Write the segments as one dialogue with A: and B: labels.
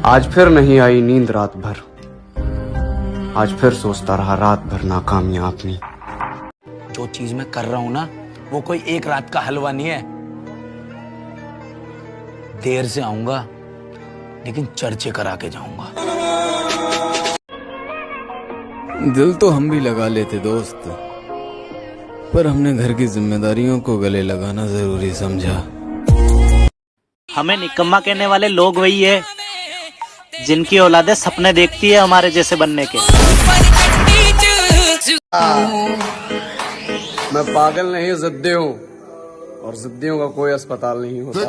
A: आज फिर नहीं आई नींद रात भर, आज फिर सोचता रहा रात भर नाकामियां अपनी।
B: जो चीज मैं कर रहा हूं ना, वो कोई एक रात का हलवा नहीं है। देर से आऊंगा लेकिन चर्चे करा के जाऊंगा।
C: दिल तो हम भी लगा लेते दोस्त, पर हमने घर की जिम्मेदारियों को गले लगाना जरूरी समझा।
D: हमें निकम्मा कहने वाले लोग वही है जिनकी औलादे सपने देखती है हमारे जैसे बनने के।
A: मैं पागल नहीं जिद्दी हूँ, और जिद्दियों का कोई अस्पताल नहीं होता।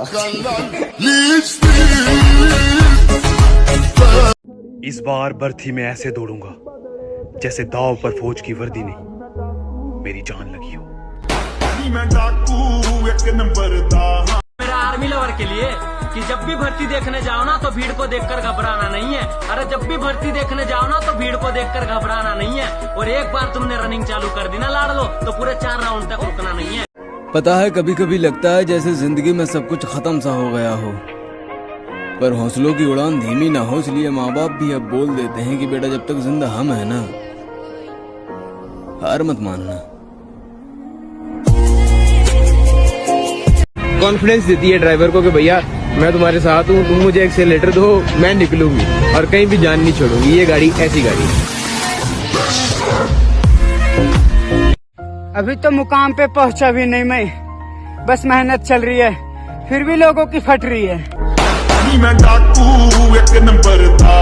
E: इस बार बर्थी में ऐसे दौड़ूंगा जैसे दाव पर फौज की वर्दी नहीं, मेरी जान लगी हो।
F: मेरा आर्मी लवर के लिए कि जब भी भर्ती देखने जाओ ना तो भीड़ को देखकर घबराना नहीं है। अरे जब भी भर्ती देखने जाओ ना तो भीड़ को देखकर घबराना नहीं है। और एक बार तुमने रनिंग चालू कर दी ना लाडलो, तो पूरे 4 राउंड तक रुकना नहीं है।
C: पता है कभी कभी लगता है जैसे जिंदगी में सब कुछ खत्म सा हो गया हो, पर हौसलों की उड़ान धीमी ना हो, इसलिए माँ बाप भी अब बोल देते हैं कि बेटा जब तक जिंदा हम है ना, हार मत मानना।
G: कॉन्फिडेंस देती है ड्राइवर को कि भैया मैं तुम्हारे साथ हूँ, तुम मुझे एक्सेलेरेटर दो, मैं निकलूंगी और कहीं भी जान नहीं छोड़ूंगी। ये गाड़ी ऐसी गाड़ी।
H: अभी तो मुकाम पे पहुंचा भी नहीं मैं, बस मेहनत चल रही है, फिर भी लोगों की फट रही है।
I: मैं डाकू एक नंबर था,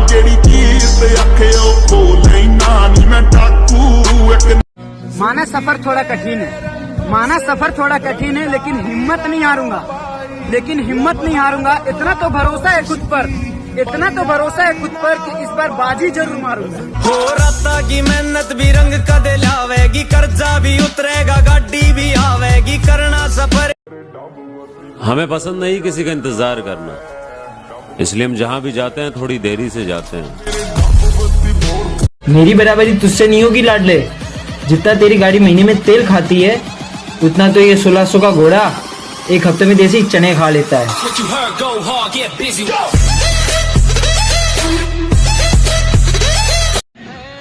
I: जेड़ी चीज आखे ओ बोल ना नी। मैं डाकू एक
H: माना सफर थोड़ा कठिन है, माना सफर थोड़ा कठिन है, लेकिन हिम्मत नहीं हारूंगा, लेकिन हिम्मत नहीं हारूंगा। इतना तो भरोसा है खुद पर, इतना तो भरोसा है खुद पर कि इस बार बाजी जरूर मारूंगा।
J: हो राता की मेहनत भी रंग कदे लावेगी, कर्जा भी उतरेगा, गाड़ी भी आवेगी, करना सफर।
K: हमें पसंद नहीं किसी का इंतजार करना, इसलिए हम जहाँ भी जाते हैं थोड़ी देरी से जाते हैं।
L: मेरी बराबरी तुझसे नहीं होगी लाडले, जितना तेरी गाड़ी महीने में तेल खाती है उतना तो ये 1600 का घोड़ा एक हफ्ते में देसी चने खा लेता है।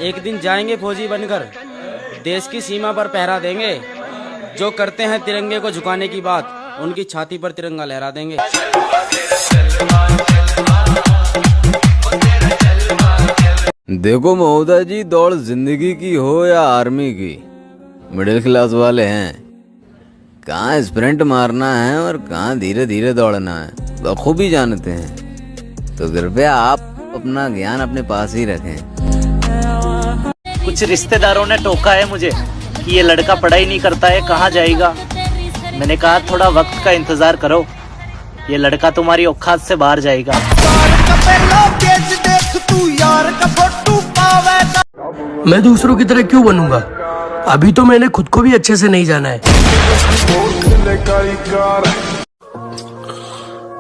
F: एक दिन जाएंगे फौजी बनकर, देश की सीमा पर पहरा देंगे। जो करते हैं तिरंगे को झुकाने की बात, उनकी छाती पर तिरंगा लहरा देंगे।
C: देखो महोदय जी, दौड़ जिंदगी की हो या आर्मी की, मिडिल क्लास वाले हैं, कहाँ स्प्रिंट मारना है और कहाँ धीरे धीरे दौड़ना है बखूबी जानते हैं। तो कृपया आप अपना ज्ञान अपने पास ही रखें।
D: कुछ रिश्तेदारों ने टोका है मुझे कि ये लड़का पढ़ाई नहीं करता है, कहाँ जाएगा। मैंने कहा थोड़ा वक्त का इंतजार करो, ये लड़का तुम्हारी औकात से बाहर जाएगा।
F: मैं दूसरों की तरह क्यों बनूंगा, अभी तो मैंने खुद को भी अच्छे से नहीं जाना है।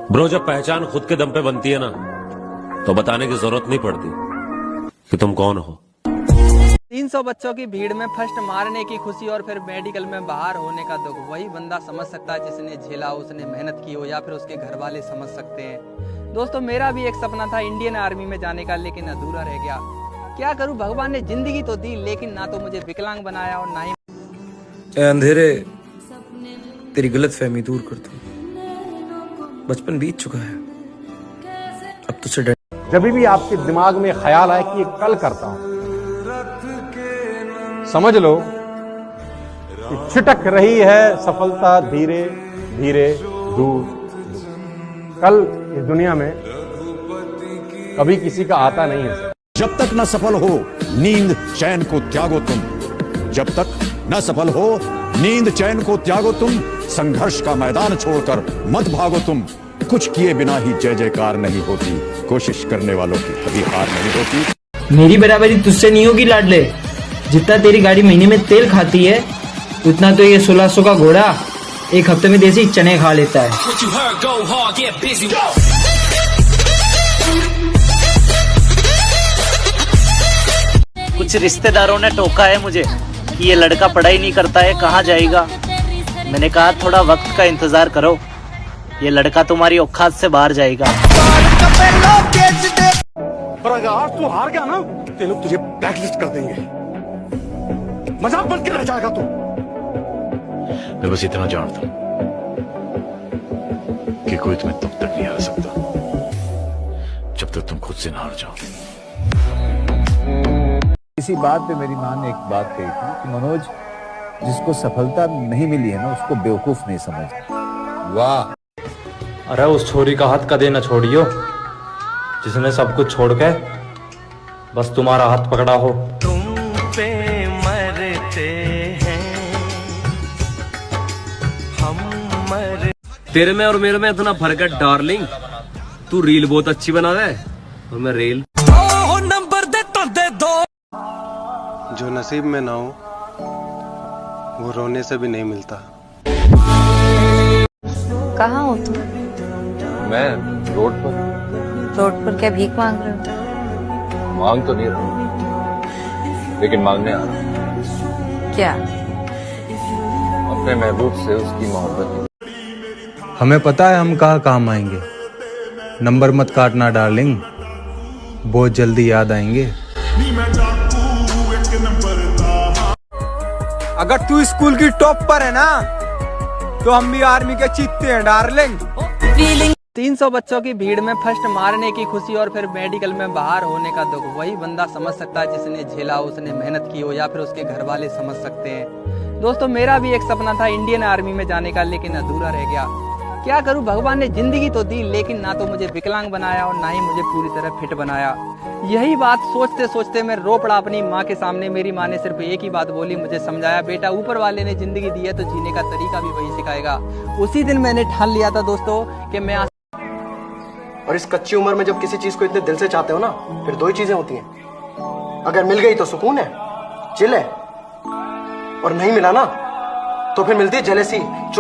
K: ब्रो, जब पहचान खुद के दम पे बनती है ना, तो बताने की जरूरत नहीं पड़ती कि तुम कौन हो।
F: 300 बच्चों की भीड़ में फर्स्ट मारने की खुशी और फिर मेडिकल में बाहर होने का दुख वही बंदा समझ सकता है जिसने झेला, उसने मेहनत की हो, या फिर उसके घर वाले समझ सकते हैं। दोस्तों, मेरा भी एक सपना था इंडियन आर्मी में जाने का, लेकिन अधूरा रह गया। क्या करूं, भगवान ने जिंदगी तो दी, लेकिन ना तो मुझे विकलांग बनाया और ना ही।
G: अंधेरे तेरी गलत फहमी दूर कर दूं, बचपन बीत चुका है, अब तुझसे डर।
M: जब भी आपके दिमाग में ख्याल आए कि ये कल करता हूं, समझ लो कि छिटक रही है सफलता धीरे धीरे दूर। कल इस दुनिया में कभी किसी का आता नहीं है।
N: जब तक न सफल हो नींद चैन को त्यागो तुम, जब तक न सफल हो नींद चैन को त्यागो तुम, संघर्ष का मैदान छोड़कर मत भागो तुम। कुछ किए बिना ही जय जयकार नहीं होती, कोशिश करने वालों की कभी हार नहीं होती।
L: मेरी बराबरी तुझसे नहीं होगी लाडले, जितना तेरी गाड़ी महीने में तेल खाती है उतना तो ये 1600 का घोड़ा एक हफ्ते में देसी चने खा लेता है।
D: कुछ रिश्तेदारों ने टोका है मुझे कि ये लड़का पढ़ाई नहीं करता है, कहाँ जाएगा। मैंने कहा थोड़ा वक्त का इंतजार करो, ये लड़का तुम्हारी औकात से बाहर जाएगा।
M: जाएगा। आज तू हार गया ना, ते लोग तुझे ब्लैकलिस्ट कर देंगे, मजाक बन के रह जाएगा तू।
O: मैं बस इतना जानता हूं कि कोई तुम्हें तब तक नहीं हरा सकता जब तक तुम खुद से ना हार जाओ।
P: इसी बात पे मेरी माँ ने एक बात कही थी कि मनोज, जिसको सफलता नहीं मिली है ना, उसको बेवकूफ नहीं समझ।
L: वाह। अरे उस छोरी का हाथ कदे न छोड़ियो जिसने सब कुछ छोड़ के बस तुम्हारा हाथ पकड़ा हो।
J: तुम पे मरते हैं हम मर।
Q: तेरे में और मेरे में इतना फर्क है डार्लिंग। तू रील बहुत अच्छी बना है और मैं रेल।
J: नंबर दे तो दे दो।
R: जो नसीब में ना हो वो रोने से भी नहीं मिलता।
S: कहाँ हो तुम?
P: मैं रोड पर।
S: रोड पर क्या भीख मांग रहे हो?
P: मांग तो नहीं रहा, लेकिन मांगने आ रहा।
S: क्या?
P: अपने महबूब से उसकी मोहब्बत।
T: हमें पता है हम कहाँ काम आएंगे। नंबर मत काटना डार्लिंग, बहुत जल्दी याद आएंगे।
H: अगर तू स्कूल की टॉप पर है ना, तो हम भी आर्मी के चीते हैं डार्लिंग।
F: 300 बच्चों की भीड़ में फर्स्ट मारने की खुशी और फिर मेडिकल में बाहर होने का दुख वही बंदा समझ सकता है जिसने झेला हो, उसने मेहनत की हो, या फिर उसके घर वाले समझ सकते हैं। दोस्तों, मेरा भी एक सपना था इंडियन आर्मी में जाने का, लेकिन अधूरा रह गया। क्या करूं, भगवान ने जिंदगी तो दी, लेकिन ना तो मुझे विकलांग बनाया और ना ही मुझे पूरी तरह फिट बनाया। यही बात सोचते सोचते मैं रो पड़ा अपनी माँ के सामने। मेरी माँ ने सिर्फ एक ही बात बोली, मुझे समझाया, बेटा ऊपर वाले ने जिंदगी दी है तो जीने का तरीका भी वही सिखाएगा। उसी दिन मैंने ठान लिया था दोस्तों कि मैं
U: और इस कच्ची उम्र में जब किसी चीज को इतने दिल से चाहते हो ना, फिर दो ही चीजें होती हैं। अगर मिल गई तो सुकून है, चिल है, और नहीं मिला ना तो फिर मिलती है जेलसी।